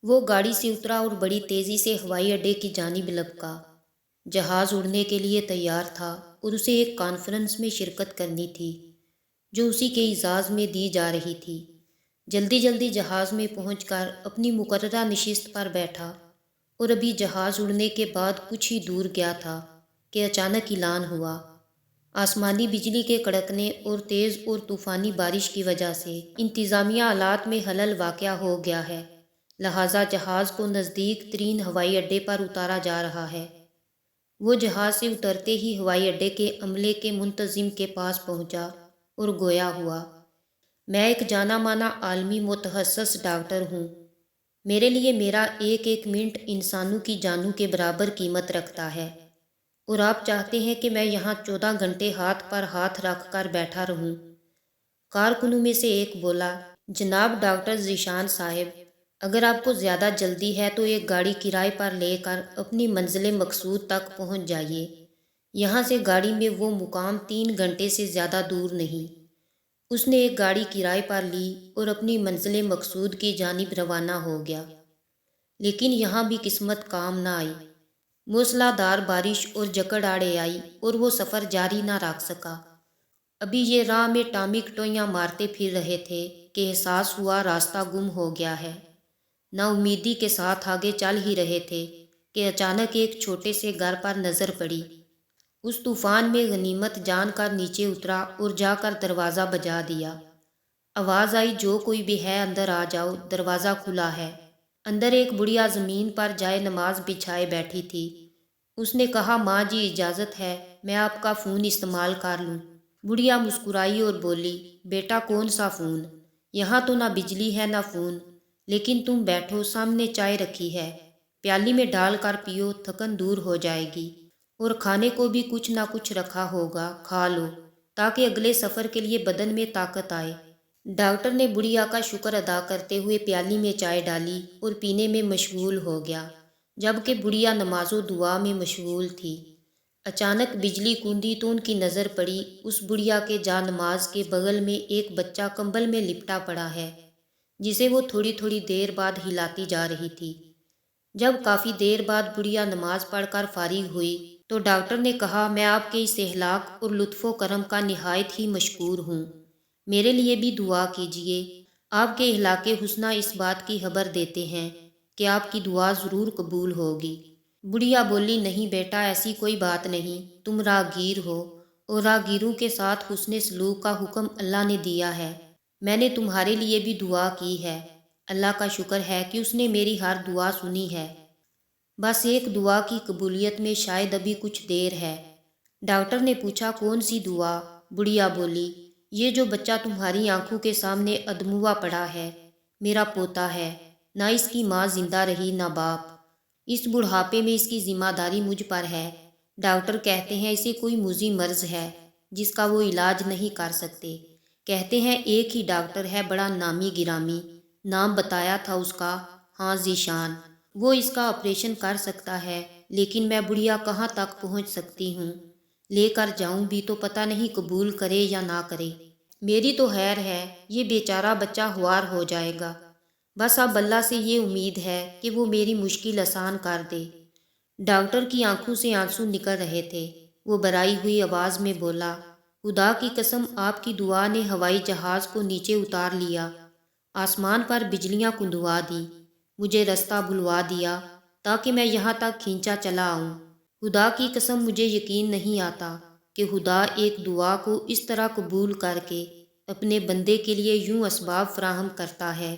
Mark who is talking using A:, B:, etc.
A: وہ گاڑی سے اترا اور بڑی تیزی سے ہوائی اڈے کی جانب لپکا۔ جہاز اڑنے کے لیے تیار تھا اور اسے ایک کانفرنس میں شرکت کرنی تھی جو اسی کے اعزاز میں دی جا رہی تھی۔ جلدی جلدی جہاز میں پہنچ کر اپنی مقررہ نشست پر بیٹھا اور ابھی جہاز اڑنے کے بعد کچھ ہی دور گیا تھا کہ اچانک اعلان ہوا۔ آسمانی بجلی کے کڑکنے اور تیز اور طوفانی بارش کی وجہ سے انتظامیہ آلات میں خلل واقع ہو گیا ہے، لہٰذا جہاز کو نزدیک ترین ہوائی اڈے پر اتارا جا رہا ہے۔ وہ جہاز سے اترتے ہی ہوائی اڈے کے عملے کے منتظم کے پاس پہنچا اور گویا ہوا، میں ایک جانا مانا عالمی متخصص ڈاکٹر ہوں۔ میرے لیے میرا ایک ایک منٹ انسانوں کی جانوں کے برابر قیمت رکھتا ہے، اور آپ چاہتے ہیں کہ میں یہاں 14 گھنٹے ہاتھ پر ہاتھ رکھ کر بیٹھا رہوں؟ کارکنوں میں سے ایک بولا، جناب ڈاکٹر ذیشان صاحب، اگر آپ کو زیادہ جلدی ہے تو ایک گاڑی کرائے پر لے کر اپنی منزل مقصود تک پہنچ جائیے۔ یہاں سے گاڑی میں وہ مقام 3 گھنٹے سے زیادہ دور نہیں۔ اس نے ایک گاڑی کرائے پر لی اور اپنی منزل مقصود کی جانب روانہ ہو گیا، لیکن یہاں بھی قسمت کام نہ آئی۔ موسلا دھار بارش اور جکڑ آڑے آئی اور وہ سفر جاری نہ رکھ سکا۔ ابھی یہ راہ میں ٹامک ٹوئیاں مارتے پھر رہے تھے کہ احساس ہوا راستہ گم ہو گیا ہے۔ نا امیدی کے ساتھ آگے چل ہی رہے تھے کہ اچانک ایک چھوٹے سے گھر پر نظر پڑی۔ اس طوفان میں غنیمت جان کر نیچے اترا اور جا کر دروازہ بجا دیا۔ آواز آئی، جو کوئی بھی ہے اندر آ جاؤ، دروازہ کھلا ہے۔ اندر ایک بڑھیا زمین پر جائے نماز بچھائے بیٹھی تھی۔ اس نے کہا، ماں جی اجازت ہے، میں آپ کا فون استعمال کر لوں؟ بڑھیا مسکرائی اور بولی، بیٹا کون سا فون؟ یہاں تو نہ بجلی ہے نہ فون، لیکن تم بیٹھو، سامنے چائے رکھی ہے، پیالی میں ڈال کر پیو، تھکن دور ہو جائے گی، اور کھانے کو بھی کچھ نہ کچھ رکھا ہوگا، کھا لو تاکہ اگلے سفر کے لیے بدن میں طاقت آئے۔ ڈاکٹر نے بڑھیا کا شکر ادا کرتے ہوئے پیالی میں چائے ڈالی اور پینے میں مشغول ہو گیا، جبکہ بڑھیا نماز و دعا میں مشغول تھی۔ اچانک بجلی کندی تو ان کی نظر پڑی، اس بڑھیا کے جا نماز کے بغل میں ایک بچہ کمبل میں لپٹا پڑا ہے، جسے وہ تھوڑی تھوڑی دیر بعد ہلاتی جا رہی تھی۔ جب کافی دیر بعد بڑھیا نماز پڑھ کر فارغ ہوئی تو ڈاکٹر نے کہا، میں آپ کے اس اخلاق اور لطف و کرم کا نہایت ہی مشکور ہوں، میرے لیے بھی دعا کیجیے۔ آپ کے اخلاق حسنہ اس بات کی خبر دیتے ہیں کہ آپ کی دعا ضرور قبول ہوگی۔ بڑھیا بولی، نہیں بیٹا، ایسی کوئی بات نہیں، تم راہگیر ہو اور راہگیروں کے ساتھ حسن سلوک کا حکم اللہ نے دیا ہے۔ میں نے تمہارے لیے بھی دعا کی ہے، اللہ کا شکر ہے کہ اس نے میری ہر دعا سنی ہے، بس ایک دعا کی قبولیت میں شاید ابھی کچھ دیر ہے۔ ڈاکٹر نے پوچھا، کون سی دعا؟ بڑھیا بولی، یہ جو بچہ تمہاری آنکھوں کے سامنے ادموا پڑا ہے، میرا پوتا ہے، نہ اس کی ماں زندہ رہی نہ باپ، اس بڑھاپے میں اس کی ذمہ داری مجھ پر ہے۔ ڈاکٹر کہتے ہیں اسے کوئی مزی مرض ہے جس کا وہ علاج نہیں کر سکتے۔ کہتے ہیں ایک ہی ڈاکٹر ہے، بڑا نامی گرامی، نام بتایا تھا اس کا، ہاں ذیشان، وہ اس کا آپریشن کر سکتا ہے، لیکن میں بڑھیا کہاں تک پہنچ سکتی ہوں؟ لے کر جاؤں بھی تو پتہ نہیں قبول کرے یا نہ کرے۔ میری تو خیر ہے، یہ بیچارہ بچہ ہوار ہو جائے گا، بس اب اللہ سے یہ امید ہے کہ وہ میری مشکل آسان کر دے۔ ڈاکٹر کی آنکھوں سے آنسو نکل رہے تھے، وہ بھرائی ہوئی آواز میں بولا، خدا کی قسم، آپ کی دعا نے ہوائی جہاز کو نیچے اتار لیا، آسمان پر بجلیاں کندوا دی، مجھے رستہ بھلوا دیا تاکہ میں یہاں تک کھینچا چلا آؤں۔ خدا کی قسم، مجھے یقین نہیں آتا کہ خدا ایک دعا کو اس طرح قبول کر کے اپنے بندے کے لیے یوں اسباب فراہم کرتا ہے